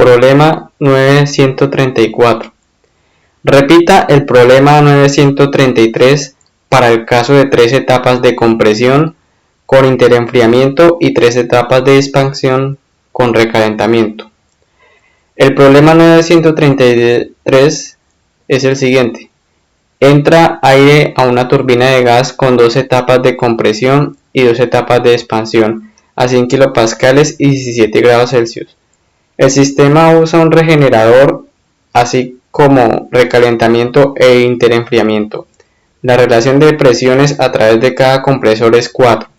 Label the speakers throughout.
Speaker 1: Problema 934. Repita el problema 933 para el caso de 3 etapas de compresión con interenfriamiento y 3 etapas de expansión con recalentamiento. El problema 933 es el siguiente. Entra aire a una turbina de gas con 2 etapas de compresión y 2 etapas de expansión a 100 kPa y 17 grados Celsius. El sistema usa un regenerador así como recalentamiento e interenfriamiento. La relación de presiones a través de cada compresor es 4.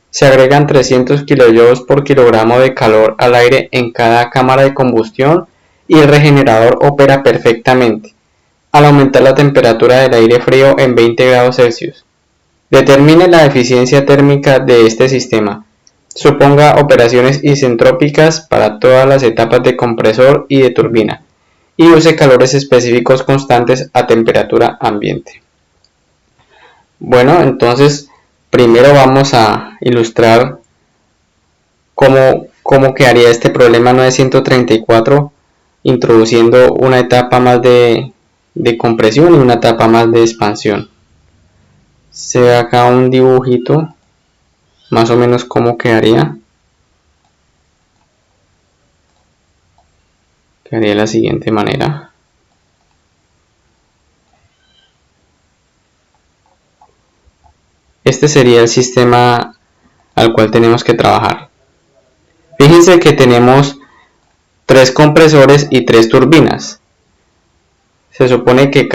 Speaker 1: Se agregan 300 kJ por kilogramo de calor al aire en cada cámara de combustión y el regenerador opera perfectamente, al aumentar la temperatura del aire frío en 20 grados Celsius. Determine la eficiencia térmica de este sistema. Suponga operaciones isentrópicas para todas las etapas de compresor y de turbina, y use calores específicos constantes a temperatura ambiente. Bueno, entonces primero vamos a ilustrar cómo quedaría este problema 934 introduciendo una etapa más de compresión y una etapa más de expansión. Se ve acá un dibujito más o menos cómo quedaría. Quedaría de la siguiente manera. Este sería el sistema al cual tenemos que trabajar. Fíjense que tenemos 3 compresores y 3 turbinas. Se supone que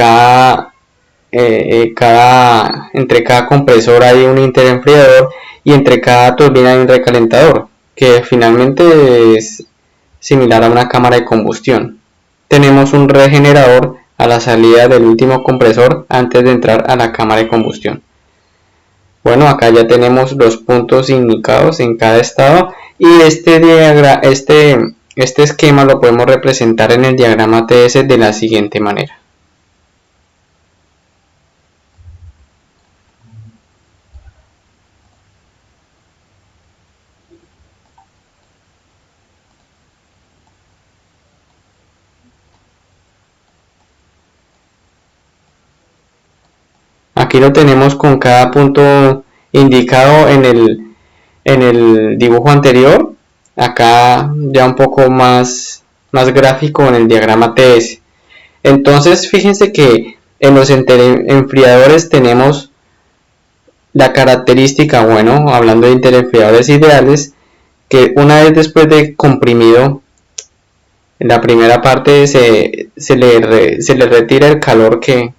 Speaker 1: entre cada compresor hay un interenfriador y entre cada turbina hay un recalentador, que finalmente es similar a una cámara de combustión. Tenemos un regenerador a la salida del último compresor antes de entrar a la cámara de combustión. Bueno, acá ya tenemos los puntos indicados en cada estado y este esquema lo podemos representar en el diagrama TS de la siguiente manera. Aquí lo tenemos con cada punto indicado en el dibujo anterior. Acá ya un poco más gráfico en el diagrama TS. Entonces fíjense que en los enfriadores tenemos la característica, bueno, hablando de interenfriadores ideales, que una vez después de comprimido, en la primera parte se le retira el calor que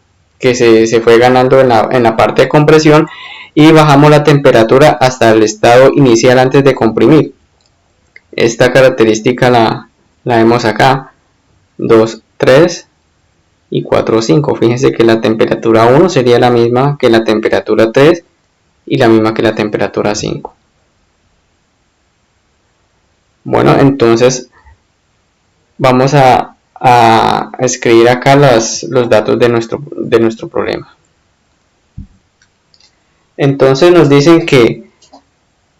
Speaker 1: se fue ganando en la parte de compresión y bajamos la temperatura hasta el estado inicial antes de comprimir. Esta característica la vemos acá, 2, 3 y 4, 5. Fíjense que la temperatura 1 sería la misma que la temperatura 3 y la misma que la temperatura 5. Bueno, entonces vamos a escribir acá los datos de nuestro problema. Entonces nos dicen que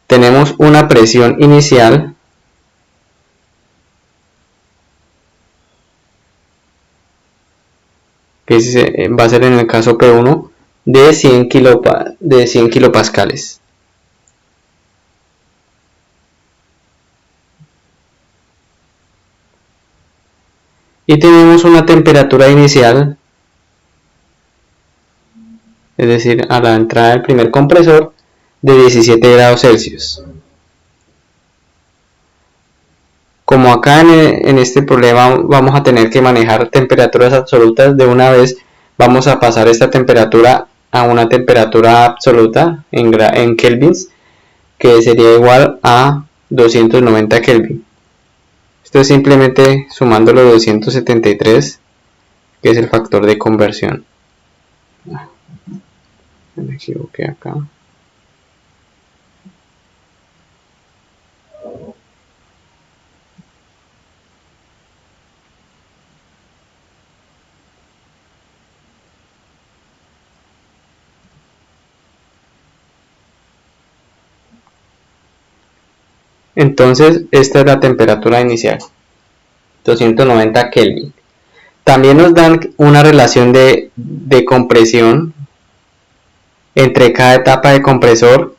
Speaker 1: tenemos una presión inicial que va a ser en el caso P1 de 100 kilopascales. Y tenemos una temperatura inicial, es decir, a la entrada del primer compresor, de 17 grados Celsius. Como acá en este problema vamos a tener que manejar temperaturas absolutas, de una vez vamos a pasar esta temperatura a una temperatura absoluta en kelvins, que sería igual a 290 kelvin. Esto es simplemente sumando los 273, que es el factor de conversión. Me equivoqué acá. Entonces esta es la temperatura inicial. 290 Kelvin. También nos dan una relación de compresión entre cada etapa de compresor,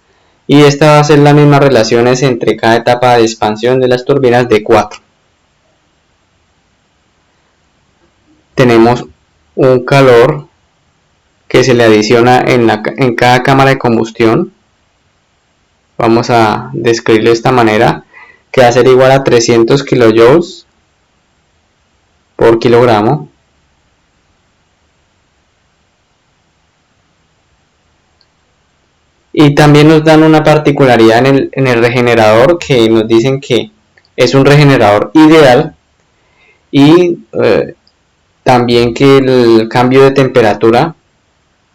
Speaker 1: y esta va a ser las mismas relaciones entre cada etapa de expansión de las turbinas de 4. Tenemos un calor que se le adiciona en cada cámara de combustión. Vamos a describirlo de esta manera, que va a ser igual a 300 kilojoules por kilogramo. Y también nos dan una particularidad en el regenerador, que nos dicen que es un regenerador ideal, y también que el cambio de temperatura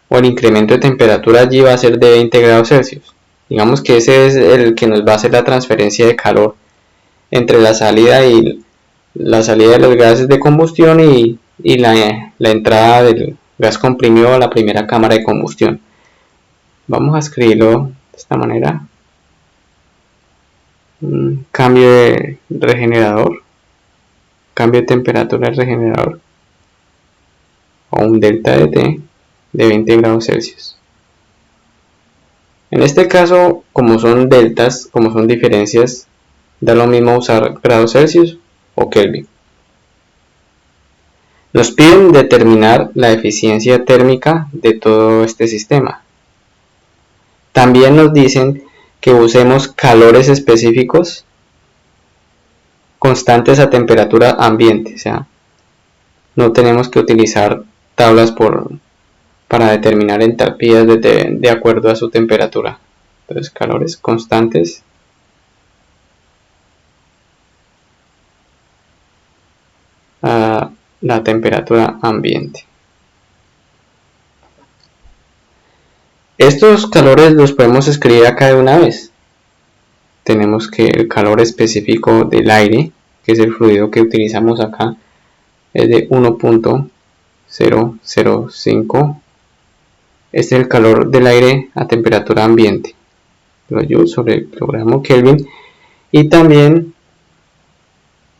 Speaker 1: o el incremento de temperatura allí va a ser de 20 grados Celsius. Digamos que ese es el que nos va a hacer la transferencia de calor entre la salida de los gases de combustión y la entrada del gas comprimido a la primera cámara de combustión. Vamos a escribirlo de esta manera: cambio de regenerador, cambio de temperatura del regenerador, o un delta de T de 20 grados Celsius. En este caso, como son deltas, como son diferencias, da lo mismo usar grados Celsius o Kelvin. Nos piden determinar la eficiencia térmica de todo este sistema. También nos dicen que usemos calores específicos constantes a temperatura ambiente, o sea, no tenemos que utilizar tablas para determinar entalpías de acuerdo a su temperatura. Entonces, calores constantes a la temperatura ambiente. Estos calores los podemos escribir acá de una vez. Tenemos que el calor específico del aire, que es el fluido que utilizamos acá, es de 1.005. Este es el calor del aire a temperatura ambiente, Joule sobre el kilogramo Kelvin. Y también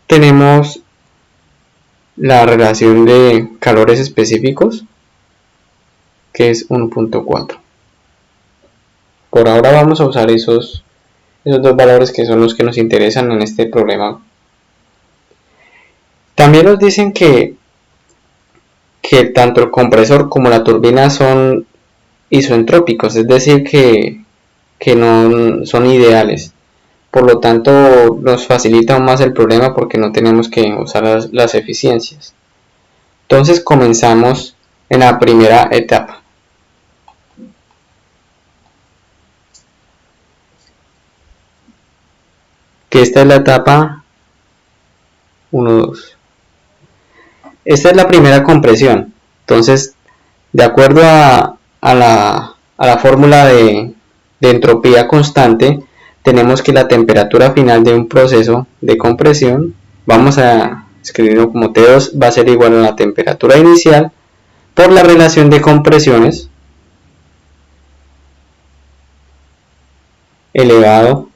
Speaker 1: tenemos la relación de calores específicos, que es 1.4. Por ahora vamos a usar esos dos valores, que son los que nos interesan en este problema. También nos dicen que tanto el compresor como la turbina son isoentrópicos, es decir, que no son ideales. Por lo tanto, nos facilita aún más el problema porque no tenemos que usar las eficiencias. Entonces comenzamos en la primera etapa. Que esta es la etapa 1-2. Esta es la primera compresión. Entonces, de acuerdo a la fórmula de entropía constante, tenemos que la temperatura final de un proceso de compresión, vamos a escribirlo como T2, va a ser igual a la temperatura inicial por la relación de compresiones elevado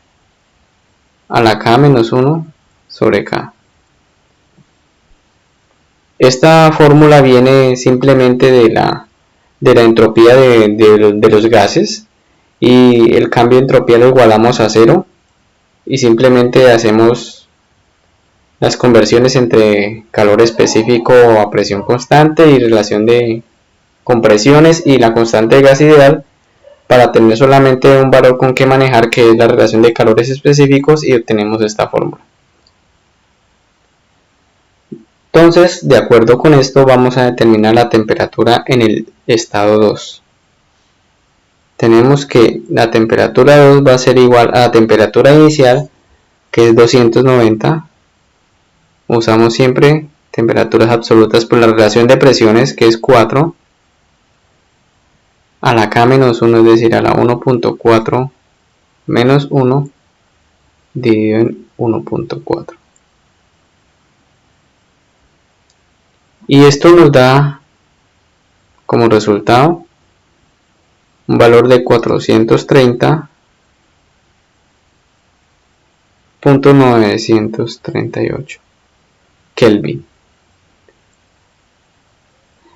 Speaker 1: a la K-1 sobre K. Esta fórmula viene simplemente de la entropía de los gases, y el cambio de entropía lo igualamos a 0 y simplemente hacemos las conversiones entre calor específico a presión constante y relación de compresiones y la constante de gas ideal, para tener solamente un valor con que manejar, que es la relación de calores específicos, y obtenemos esta fórmula. Entonces, de acuerdo con esto, vamos a determinar la temperatura en el estado 2. Tenemos que la temperatura 2 va a ser igual a la temperatura inicial, que es 290. Usamos siempre temperaturas absolutas por la relación de presiones, que es 4, a la K-1, es decir, a la 1.4 menos 1 dividido en 1.4. Y esto nos da como resultado un valor de 430.938 Kelvin.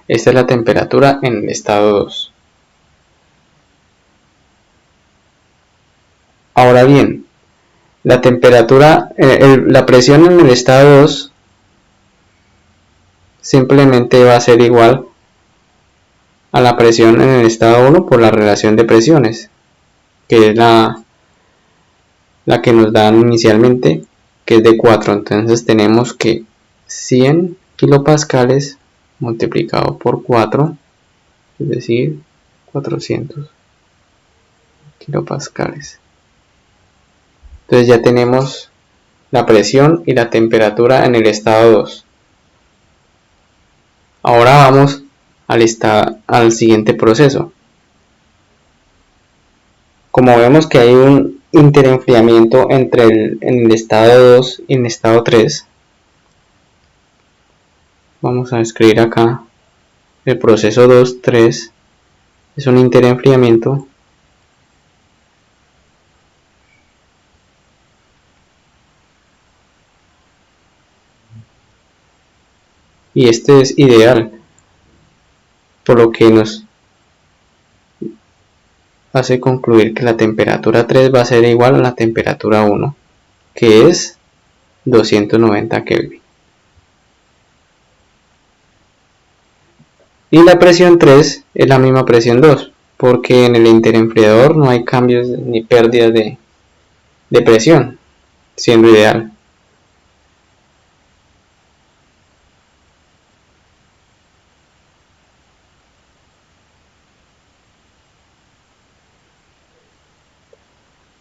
Speaker 1: Esta es la temperatura en el estado 2. Ahora bien, la temperatura, la presión en el estado 2 simplemente va a ser igual a la presión en el estado 1 por la relación de presiones, que es la que nos dan inicialmente, que es de 4. Entonces tenemos que 100 kilopascales multiplicado por 4, es decir, 400 kilopascales. Entonces ya tenemos la presión y la temperatura en el estado 2. Ahora vamos al siguiente proceso. Como vemos que hay un interenfriamiento entre en el estado 2 y en el estado 3, vamos a escribir acá el proceso 2-3 es un interenfriamiento y este es ideal, por lo que nos hace concluir que la temperatura 3 va a ser igual a la temperatura 1, que es 290 Kelvin. Y la presión 3 es la misma presión 2, porque en el interenfriador no hay cambios ni pérdidas de presión, siendo ideal.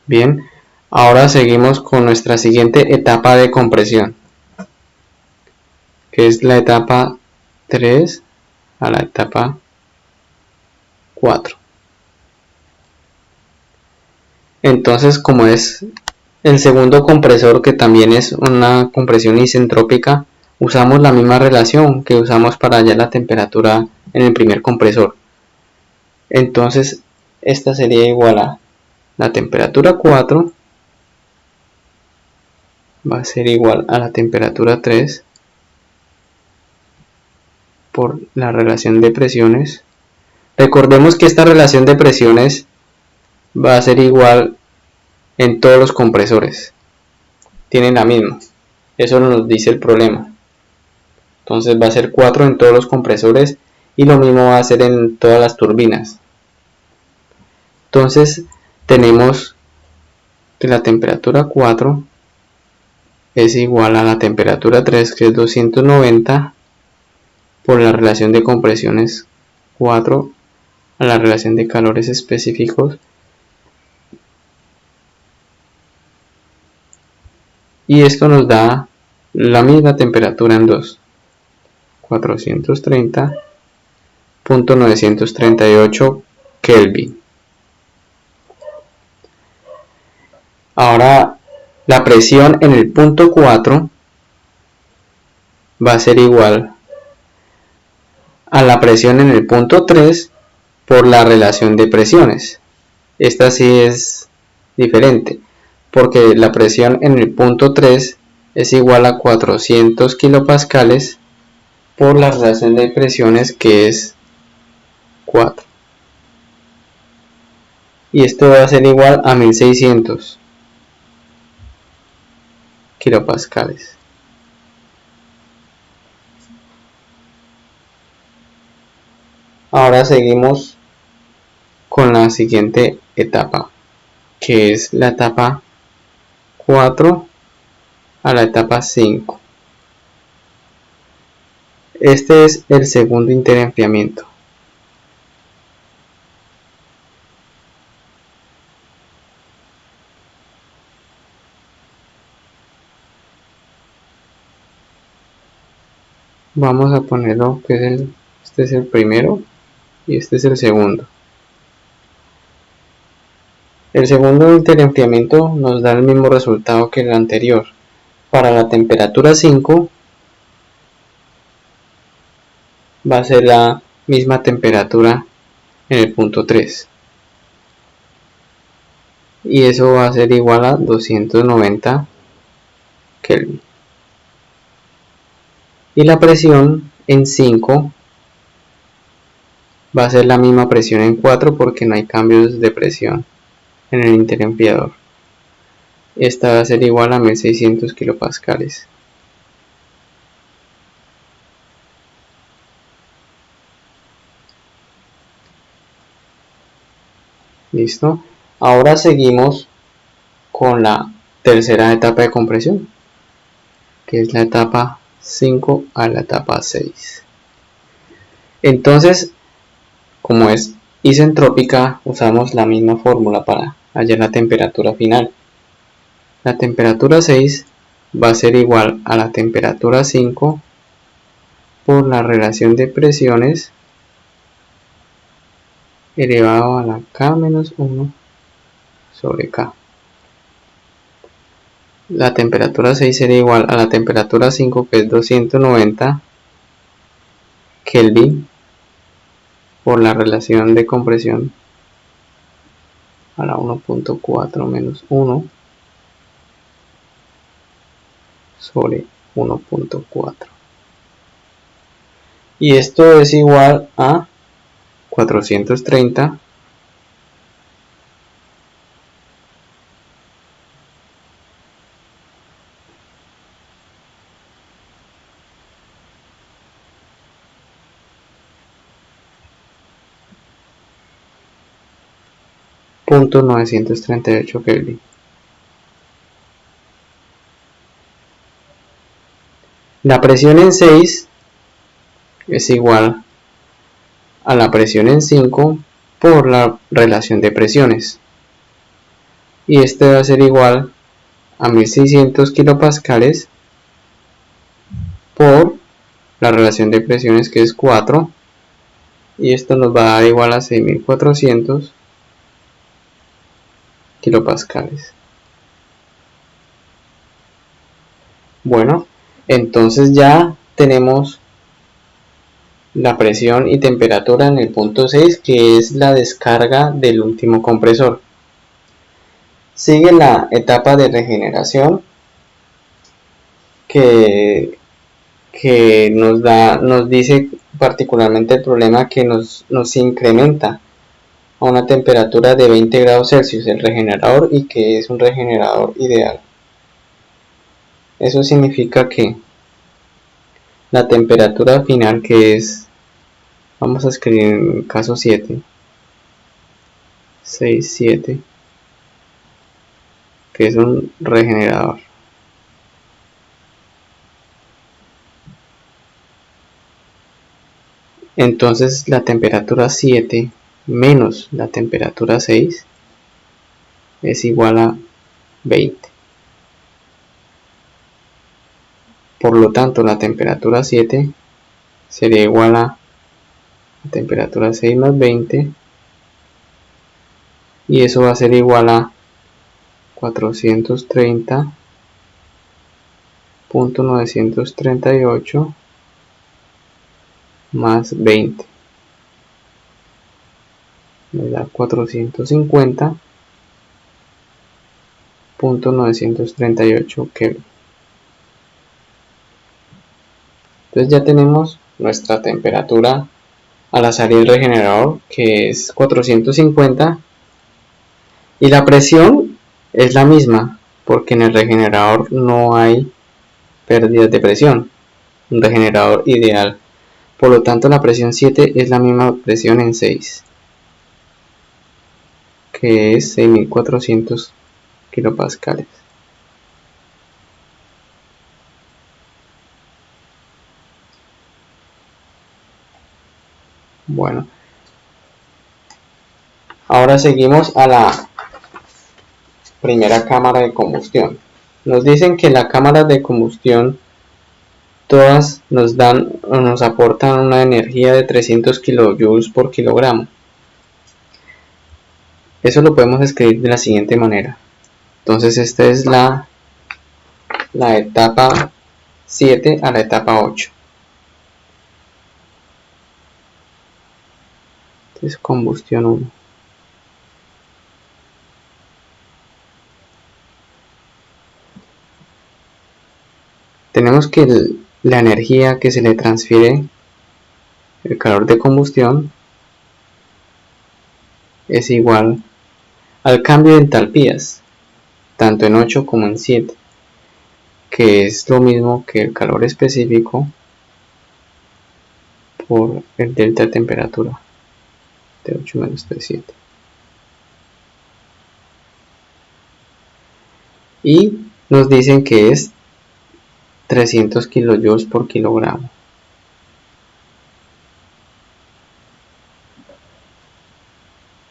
Speaker 1: Bien, ahora seguimos con nuestra siguiente etapa de compresión, que es la etapa 3 a la etapa 4. Entonces, como es el segundo compresor, que también es una compresión isentrópica, usamos la misma relación que usamos para hallar la temperatura en el primer compresor. Entonces, esta sería igual a la temperatura 4 va a ser igual a la temperatura 3 por la relación de presiones. Recordemos que esta relación de presiones va a ser igual en todos los compresores. Tienen la misma. Eso nos dice el problema. Entonces va a ser 4 en todos los compresores y lo mismo va a ser en todas las turbinas. Entonces tenemos que la temperatura 4 es igual a la temperatura 3, que es 290 por la relación de compresiones 4 a la relación de calores específicos, y esto nos da la misma temperatura en 2, 430.938 Kelvin. Ahora la presión en el punto 4 va a ser igual a la presión en el punto 3 por la relación de presiones. Esta sí es diferente, porque la presión en el punto 3 es igual a 400 kilopascales por la relación de presiones, que es 4. Y esto va a ser igual a 1600 kilopascales. Ahora seguimos con la siguiente etapa, que es la etapa 4 a la etapa 5. Este es el segundo interenfriamiento. Vamos a ponerlo que es este es el primero y este es el segundo. El segundo interenfriamiento nos da el mismo resultado que el anterior. Para la temperatura 5 va a ser la misma temperatura en el punto 3. Y eso va a ser igual a 290 Kelvin. Y la presión en 5 va a ser la misma presión en 4 porque no hay cambios de presión en el interempleador. Esta va a ser igual a 1600 kilopascales. Listo. Ahora seguimos con la tercera etapa de compresión, que es la etapa 5 a la etapa 6. Entonces, como es isentrópica, usamos la misma fórmula para hallar la temperatura final. La temperatura 6 va a ser igual a la temperatura 5 por la relación de presiones elevado a la K menos 1 sobre K. La temperatura 6 sería igual a la temperatura 5, que es 290 Kelvin, por la relación de compresión a la 1.4 menos 1 sobre 1.4. Y esto es igual a 430 .938 Kelvin. La presión en 6 es igual a la presión en 5 por la relación de presiones. Y este va a ser igual a 1600 kilopascales por la relación de presiones, que es 4. Y esto nos va a dar igual a 6400 kilopascales. Bueno, entonces ya tenemos la presión y temperatura en el punto 6, que es la descarga del último compresor. Sigue la etapa de regeneración, que nos dice particularmente el problema que nos incrementa a una temperatura de 20 grados Celsius el regenerador, y que es un regenerador ideal. Eso significa que la temperatura final, que es, vamos a escribir en el caso 7, 6,7, que es un regenerador. Entonces la temperatura 7 menos la temperatura 6 es igual a 20. Por lo tanto, la temperatura 7 sería igual a la temperatura 6 más 20, y eso va a ser igual a 430.938 más 20. Me da 450.938 Kelvin. Entonces ya tenemos nuestra temperatura a la salida del regenerador, que es 450, y la presión es la misma porque en el regenerador no hay pérdidas de presión, un regenerador ideal. Por lo tanto, la presión 7 es la misma presión en 6, que es 6400 kilopascales. Bueno, ahora seguimos a la primera cámara de combustión. Nos dicen que la cámara de combustión todas nos aportan una energía de 300 kilojoules por kilogramo. Eso lo podemos escribir de la siguiente manera. Entonces esta es la etapa 7 a la etapa 8. Entonces combustión 1. Tenemos que la energía que se le transfiere el calor de combustión es igual al cambio de entalpías, tanto en 8 como en 7, que es lo mismo que el calor específico por el delta de temperatura de 8 menos T7. Y nos dicen que es 300 kilojoules por kilogramo.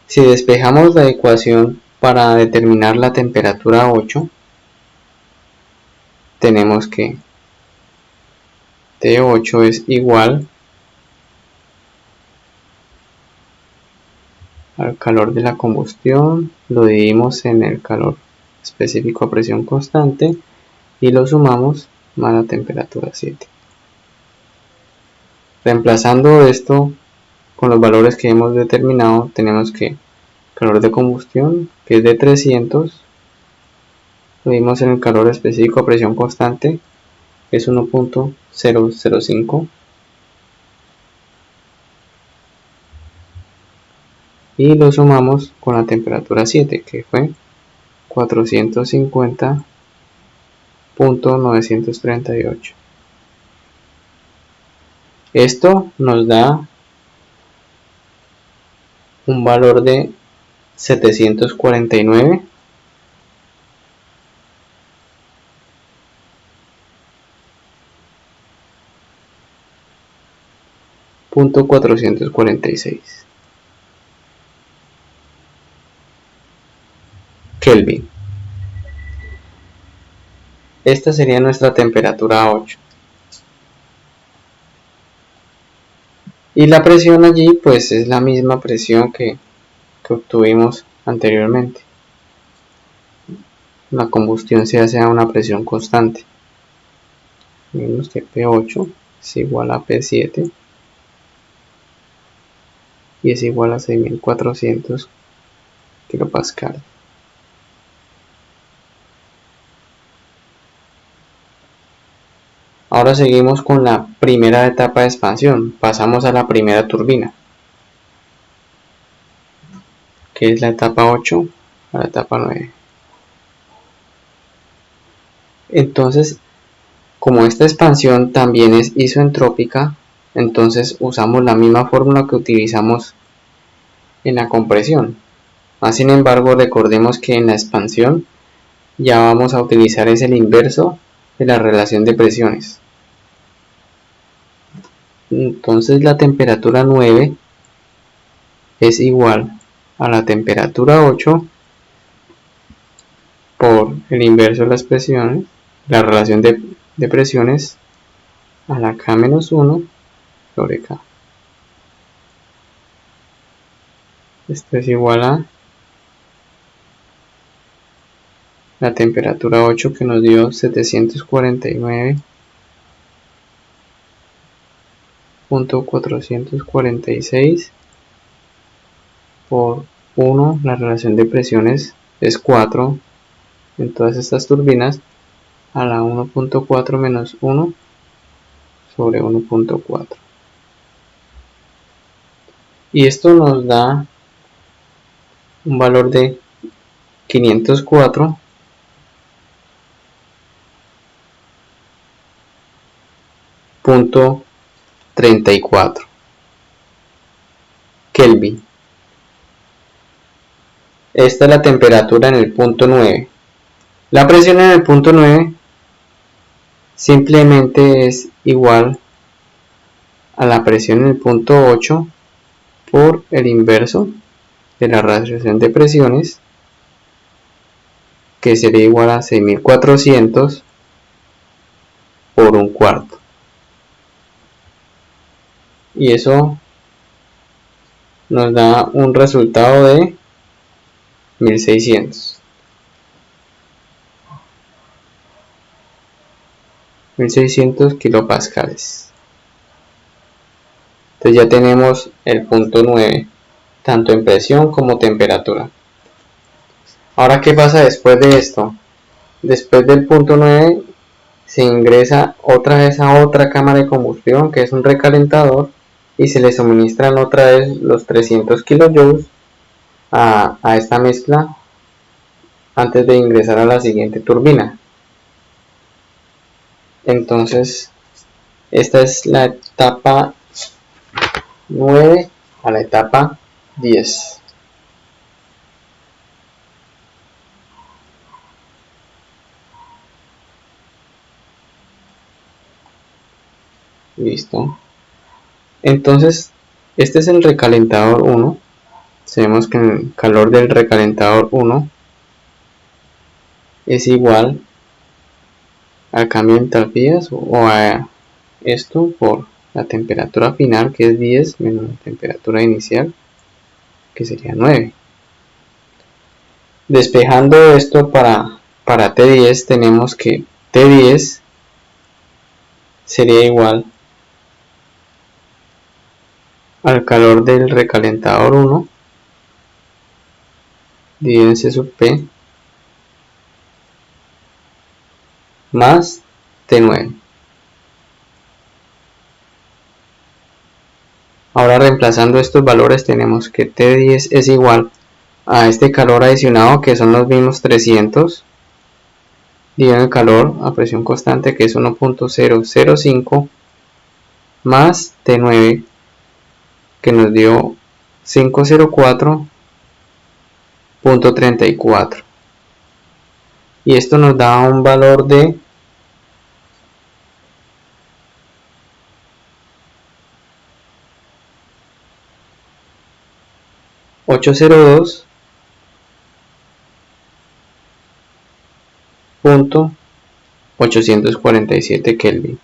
Speaker 1: Si despejamos la ecuación para determinar la temperatura 8, tenemos que T8 es igual al calor de la combustión, lo dividimos en el calor específico a presión constante y lo sumamos más la temperatura 7. Reemplazando esto con los valores que hemos determinado, tenemos que calor de combustión, que es de 300, lo dimos en el calor específico a presión constante, es 1.005, y lo sumamos con la temperatura 7, que fue 450.938. Esto nos da un valor de 749.446 Kelvin. Esta sería nuestra temperatura 8. Y la presión allí pues es la misma presión que obtuvimos anteriormente. La combustión se hace a una presión constante. Vemos que P8 es igual a P7 y es igual a 6400 kilopascal. Ahora seguimos con la primera etapa de expansión. Pasamos a la primera turbina, que es la etapa 8 a la etapa 9. Entonces, como esta expansión también es isoentrópica, entonces usamos la misma fórmula que utilizamos en la compresión. Sin embargo, recordemos que en la expansión ya vamos a utilizar es el inverso de la relación de presiones. Entonces la temperatura 9 es igual a la temperatura 8 por el inverso de las presiones, la relación de presiones, a la K-1 sobre K. Esto es igual a la temperatura 8 que nos dio 749.446 por 1, la relación de presiones es 4 en todas estas turbinas, a la 1.4 menos 1 sobre 1.4. Y esto nos da un valor de 504.34 Kelvin. Esta es la temperatura en el punto 9. La presión en el punto 9 simplemente es igual a la presión en el punto 8 por el inverso de la relación de presiones, que sería igual a 6400 por un cuarto. Y eso nos da un resultado de 1600 kilopascales. Entonces ya tenemos el punto 9, tanto en presión como temperatura. Ahora, ¿qué pasa después de esto? Después del punto 9 se ingresa otra vez a otra cámara de combustión, que es un recalentador, y se le suministran otra vez los 300 kilojoules a esta mezcla antes de ingresar a la siguiente turbina. Entonces esta es la etapa 9 a la etapa 10. Listo. Entonces este es el recalentador 1. Sabemos que el calor del recalentador 1 es igual al cambio de entalpías o a esto por la temperatura final, que es 10 menos la temperatura inicial, que sería 9. Despejando esto para T10, tenemos que T10 sería igual al calor del recalentador 1 dividido en C sub P más T9. Ahora, reemplazando estos valores, tenemos que T10 es igual a este calor adicionado, que son los mismos 300, dividido en el calor a presión constante, que es 1.005, más T9, que nos dio 504.34. Y esto nos da un valor de 802.847 Kelvin.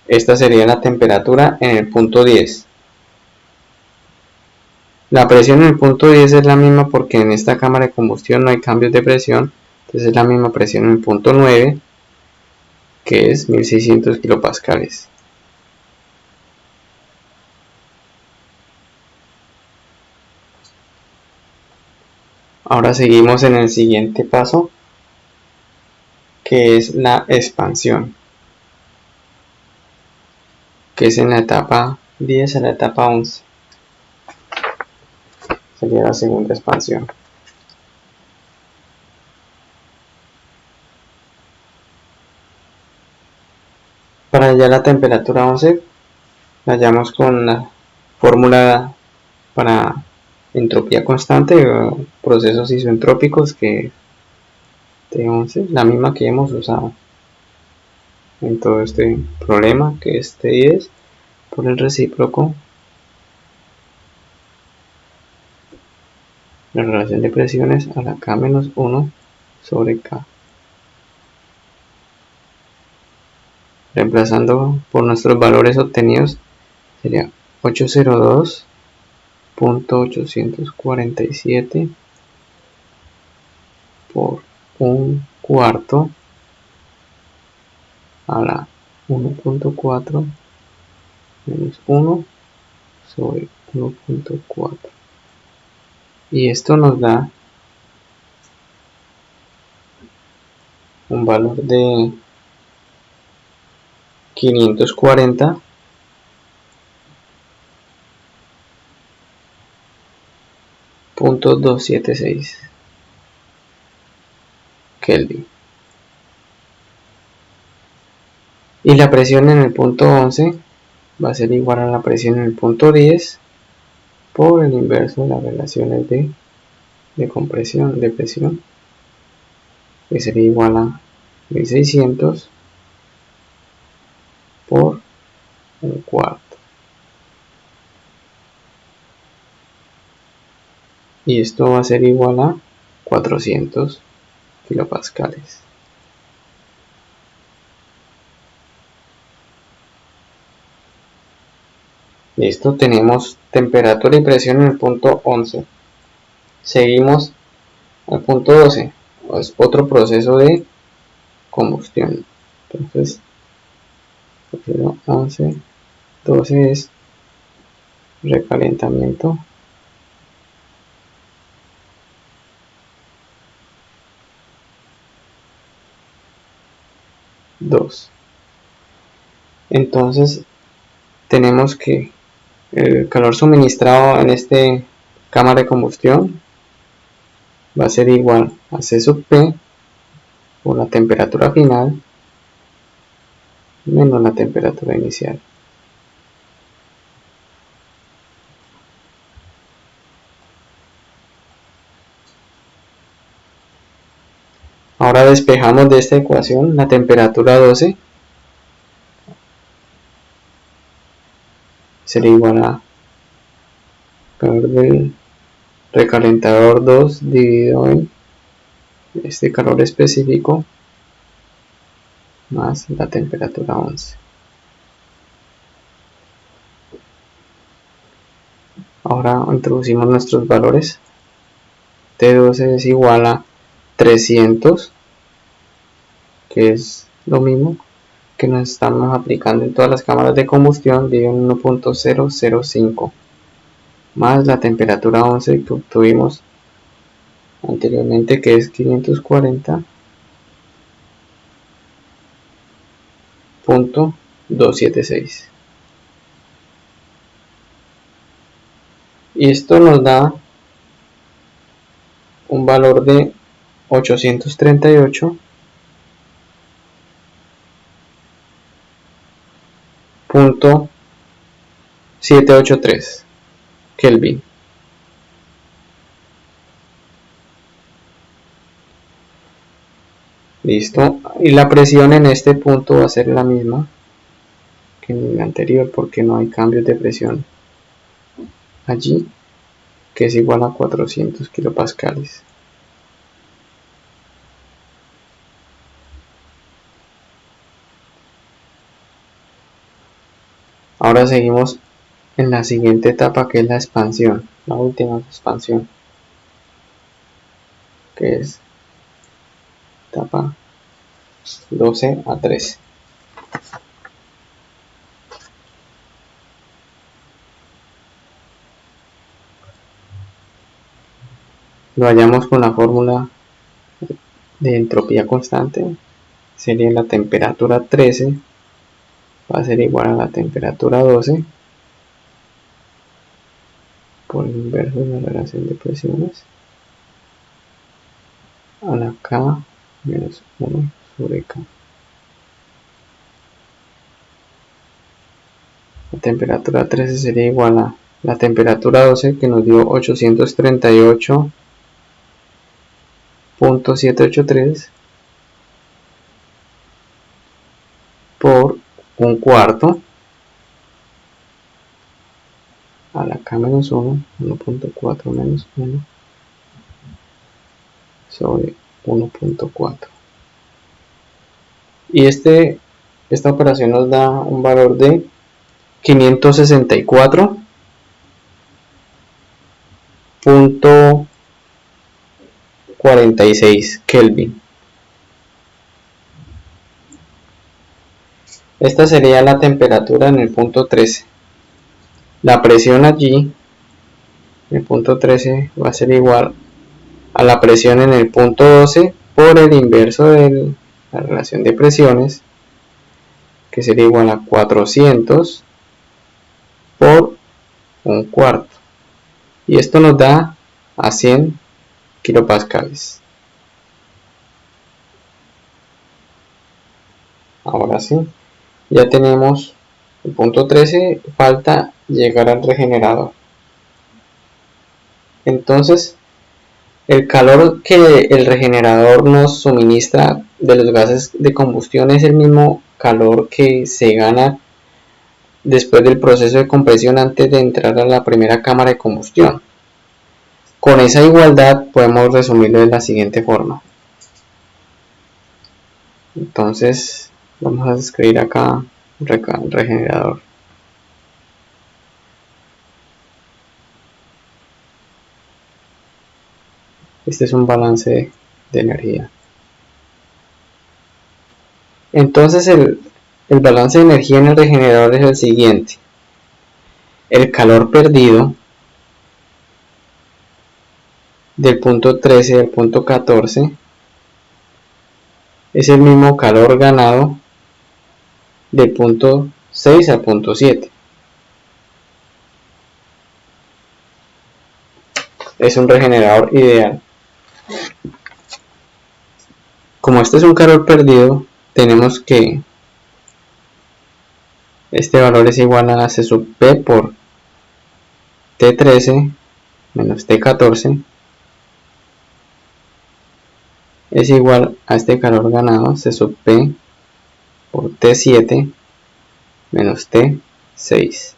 Speaker 1: Esta sería la temperatura en el punto 10. La presión en el punto 10 es la misma porque en esta cámara de combustión no hay cambios de presión. Entonces es la misma presión en el punto 9, que es 1600 kilopascales. Ahora seguimos en el siguiente paso, que es la expansión, que es en la etapa 10 a la etapa 11. Sería la segunda expansión. Para hallar la temperatura 11, la hallamos con la fórmula para entropía constante o procesos isoentrópicos, que T11, la misma que hemos usado en todo este problema, que es T10 por el recíproco, la relación de presiones a la K menos 1 sobre K. Reemplazando por nuestros valores obtenidos, sería 802.847 por un cuarto a la 1.4 menos 1 sobre 1.4. Y esto nos da un valor de 540.276 Kelvin. Y la presión en el punto 11 va a ser igual a la presión en el punto 10 por el inverso de las relaciones de compresión, de presión, que sería igual a 1600 por un cuarto. Y esto va a ser igual a 400 kilopascales. Listo, tenemos temperatura y presión en el punto 11. Seguimos al punto 12, es otro proceso de combustión. Entonces, 11, 12 es recalentamiento 2. Entonces tenemos que el calor suministrado en este cámara de combustión va a ser igual a C sub P por la temperatura final menos la temperatura inicial. Ahora despejamos de esta ecuación la temperatura 12 sería igual a calor del recalentador 2 dividido en este calor específico más la temperatura 11. Ahora introducimos nuestros valores. T12 es igual a 300, que es lo mismo que nos estamos aplicando en todas las cámaras de combustión, dividido en 1.005 más la temperatura 11 que obtuvimos anteriormente, que es 540.276, y esto nos da un valor de 838.783 Kelvin. Listo, y la presión en este punto va a ser la misma que en el anterior porque no hay cambios de presión allí, que es igual a 400 kilopascales. Ahora seguimos en la siguiente etapa, que es la expansión, la última expansión, que es etapa 12 a 13. Lo hallamos con la fórmula de entropía constante. Sería la temperatura 13 va a ser igual a la temperatura 12 por el inverso de la relación de presiones a la K menos 1 sobre K. La temperatura 13 sería igual a la temperatura 12, que nos dio 838.783 por un cuarto a la K menos 1, 1.4 menos 1 sobre 1.4. Y esta operación nos da un valor de 564.46 Kelvin. Esta sería la temperatura en el punto 13. La presión allí, en el punto 13, va a ser igual a la presión en el punto 12 por el inverso de la relación de presiones, que sería igual a 400 por un cuarto. Y esto nos da a 100 kilopascales. Ahora sí, ya tenemos el punto 13, falta llegar al regenerador. Entonces, el calor que el regenerador nos suministra de los gases de combustión es el mismo calor que se gana después del proceso de compresión antes de entrar a la primera cámara de combustión. Con esa igualdad podemos resumirlo de la siguiente forma. Entonces vamos a escribir acá regenerador. Este es un balance de energía. Entonces el balance de energía en el regenerador es el siguiente. El calor perdido del punto 13 al punto 14 es el mismo calor ganado del punto 6 al punto 7. Es un regenerador ideal. Como este es un calor perdido, tenemos que este valor es igual a C sub P por T13 menos T14 es igual a este calor ganado C sub P por T7 menos T6.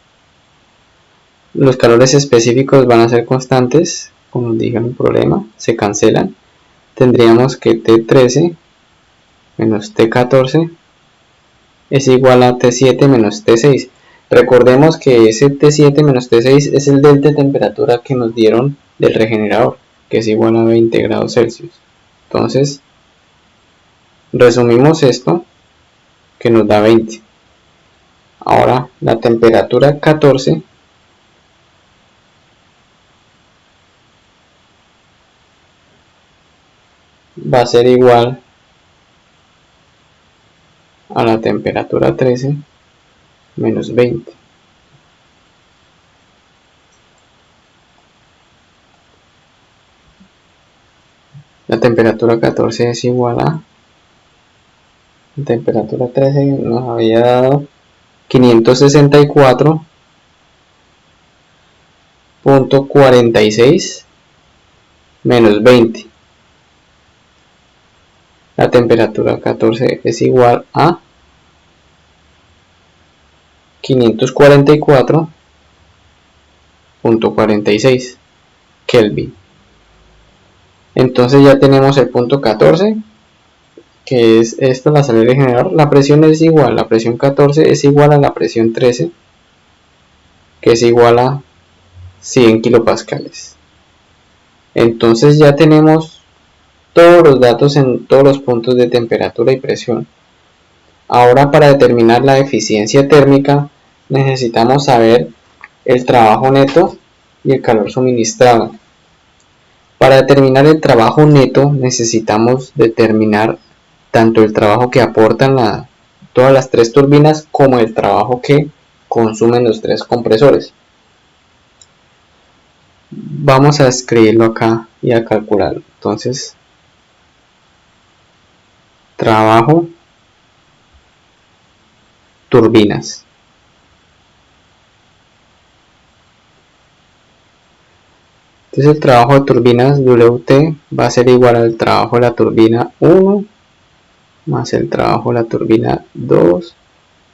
Speaker 1: Los calores específicos van a ser constantes, como nos dije en el problema, se cancelan. Tendríamos que T13 menos T14 es igual a T7 menos T6. Recordemos que ese T7 menos T6 es el delta de temperatura que nos dieron del regenerador, que es igual a 20 grados Celsius. Entonces, resumimos esto, que nos da 20. Ahora, la temperatura 14 va a ser igual a la temperatura 13 menos 20. La temperatura 14 es igual a la temperatura 13 nos había dado 564.46 menos 20. La temperatura 14 es igual a 544.46 Kelvin. Entonces ya tenemos el punto 14, que es esta, la salida del generador. La presión es igual, la presión 14 es igual a la presión 13, que es igual a 100 kilopascales. Entonces ya tenemos todos los datos en todos los puntos de temperatura y presión. Ahora, para determinar la eficiencia térmica necesitamos saber el trabajo neto y el calor suministrado. Para determinar el trabajo neto necesitamos determinar tanto el trabajo que aportan todas las tres turbinas como el trabajo que consumen los tres compresores. Vamos a escribirlo acá y a calcularlo. Entonces, trabajo turbinas. Entonces el trabajo de turbinas WT va a ser igual al trabajo de la turbina 1 más el trabajo de la turbina 2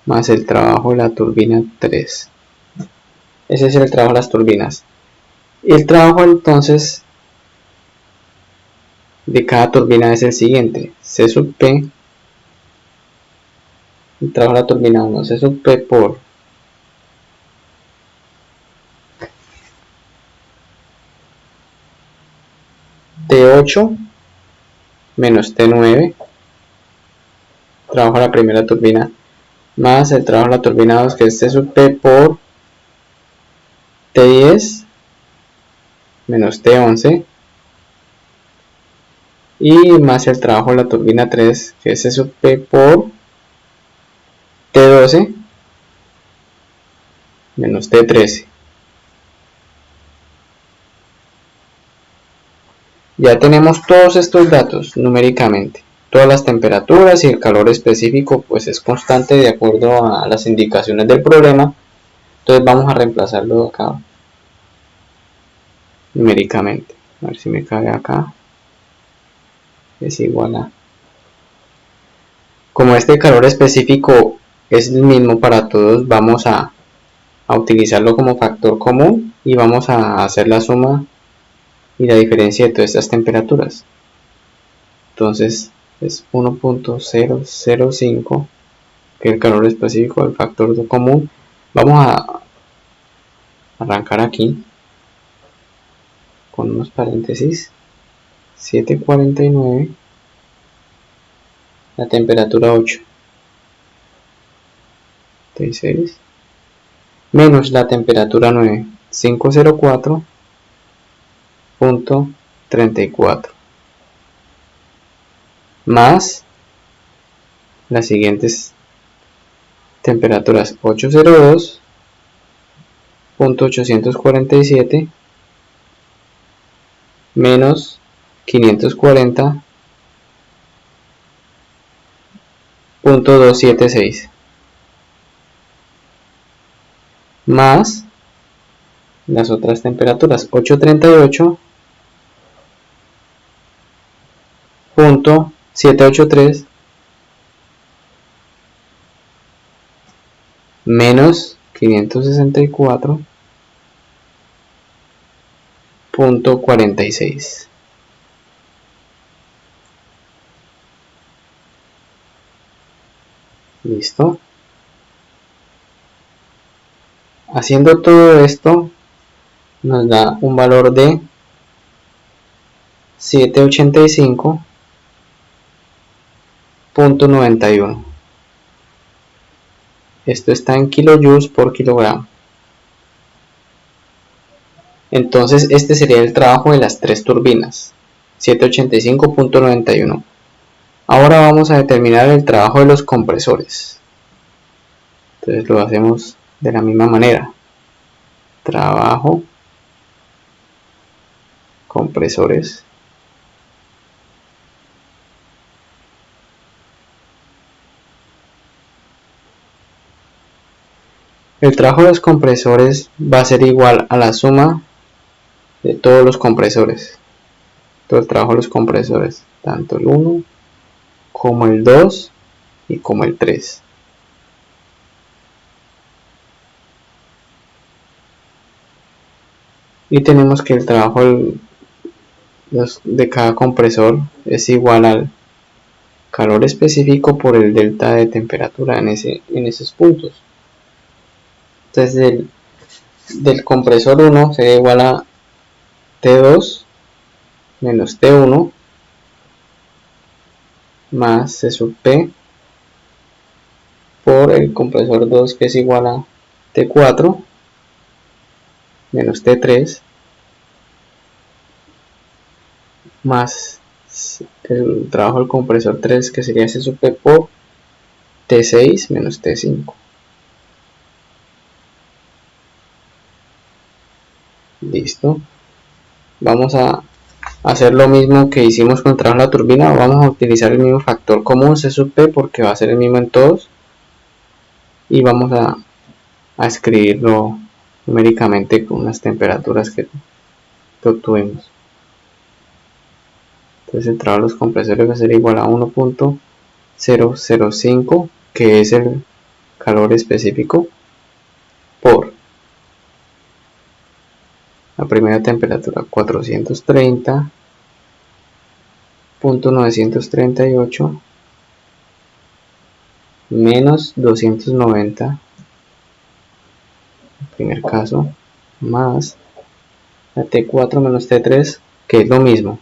Speaker 1: más el trabajo de la turbina 3. Ese es el trabajo de las turbinas. Y el trabajo entonces de cada turbina es el siguiente: C sub P, el trabajo de la turbina 1, C sub P por T8 menos T9, trabajo de la primera turbina, más el trabajo de la turbina 2, que es C sub P por T10 menos T11, y más el trabajo de la turbina 3, que es C sub P por T12 menos T13. Ya tenemos todos estos datos numéricamente. Todas las temperaturas y el calor específico pues es constante de acuerdo a las indicaciones del problema. Entonces vamos a reemplazarlo acá numéricamente. A ver si me cabe acá. Es igual a... Como este calor específico es el mismo para todos, vamos a utilizarlo como factor común y vamos a hacer la suma y la diferencia de todas estas temperaturas. Entonces es 1.005, que es el calor específico del factor común. Vamos a arrancar aquí con unos paréntesis. 749, la temperatura 8, 36, menos la temperatura 9, 504.34, más las siguientes temperaturas 802.847 menos 540.276 más las otras temperaturas 838.783 menos 564.46. Listo. Haciendo todo esto nos da un valor de 785.91. Esto está en kilojoules por kilogramo. Entonces este sería el trabajo de las tres turbinas, 785.91. Ahora vamos a determinar el trabajo de los compresores. Entonces lo hacemos de la misma manera. Trabajo, compresores. El trabajo de los compresores va a ser igual a la suma de todos los compresores. Todo el trabajo de los compresores, tanto el 1 como el 2 y como el 3. Y tenemos que el trabajo de cada compresor es igual al calor específico por el delta de temperatura en esos puntos. Entonces del compresor 1 sería igual a T2 menos T1 más C sub P por el compresor 2, que es igual a T4 menos T3 más el trabajo del compresor 3, que sería C sub P por T6 menos T5. Listo. Vamos a hacer lo mismo que hicimos con el trabajo de la turbina. Vamos a utilizar el mismo factor común, C sub P, porque va a ser el mismo en todos. Y vamos a escribirlo numéricamente con las temperaturas que obtuvimos. Entonces el trabajo de los compresores va a ser igual a 1.005, que es el calor específico, por la primera temperatura 430.938 menos 290, el primer caso, más la T4 menos T3, que es lo mismo,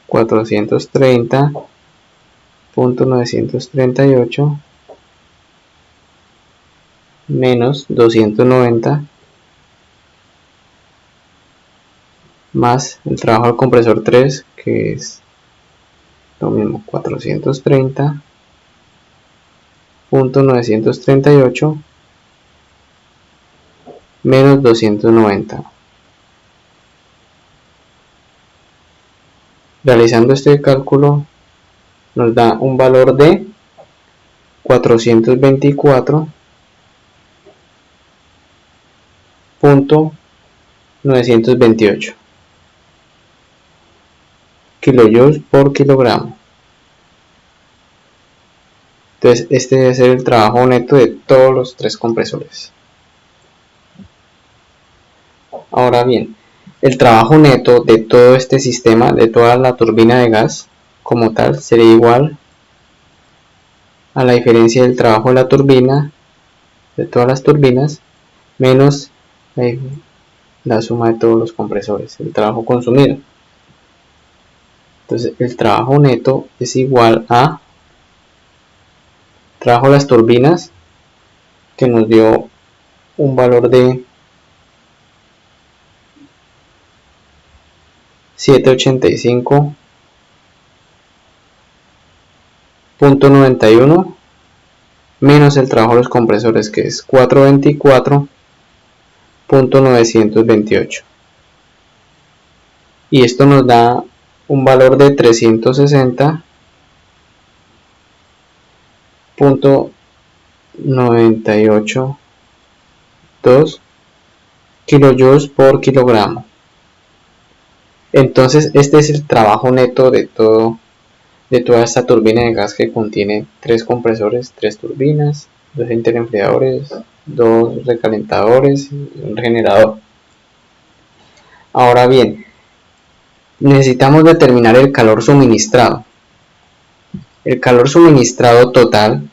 Speaker 1: 430.938 menos 290 más el trabajo del compresor 3, que es lo mismo, 430.938 menos 290. Realizando este cálculo nos da un valor de 424.928 kilojoules por kilogramo. Entonces este debe ser el trabajo neto de todos los tres compresores. Ahora bien, el trabajo neto de todo este sistema, de toda la turbina de gas como tal, sería igual a la diferencia del trabajo de la turbina, de todas las turbinas, menos la suma de todos los compresores, el trabajo consumido. Entonces el trabajo neto es igual a trabajo de las turbinas, que nos dio un valor de 785.91 menos el trabajo de los compresores, que es 424.928, y esto nos da un valor de 360.982 kilojoules por kilogramo. Entonces este es el trabajo neto de toda esta turbina de gas, que contiene 3 compresores, 3 turbinas, 2 interenfriadores, 2 recalentadores y un generador. Ahora bien, necesitamos determinar el calor suministrado. El calor suministrado total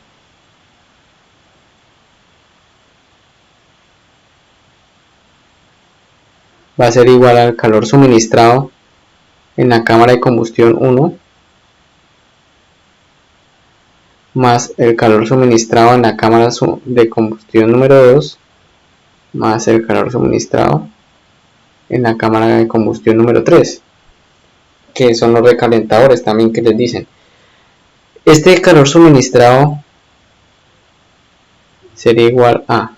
Speaker 1: va a ser igual al calor suministrado en la cámara de combustión 1 más el calor suministrado en la cámara de combustión número 2 más el calor suministrado en la cámara de combustión número 3, que son los recalentadores también que les dicen. Este calor suministrado sería igual a,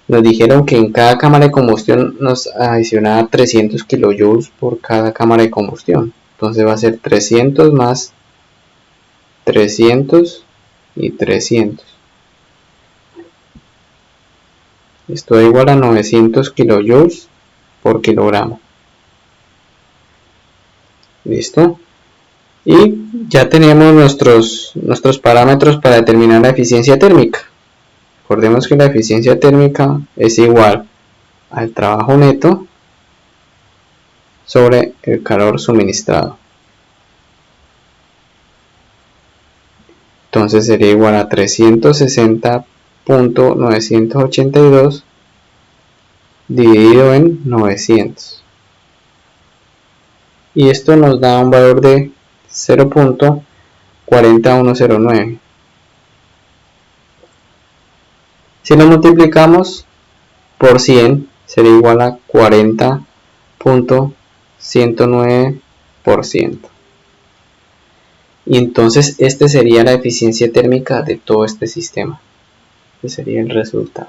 Speaker 1: nos dijeron que en cada cámara de combustión nos adicionaba 300 kilojoules por cada cámara de combustión, entonces va a ser 300 más 300 y 300. Esto da igual a 900 kilojoules por kilogramo. Listo. Y ya tenemos nuestros parámetros para determinar la eficiencia térmica. Recordemos que la eficiencia térmica es igual al trabajo neto sobre el calor suministrado. Entonces sería igual a 360.982 dividido en 900. Y esto nos da un valor de 0.40109. Si lo multiplicamos por 100, sería igual a 40.109%. Y entonces este sería la eficiencia térmica de todo este sistema. Este sería el resultado.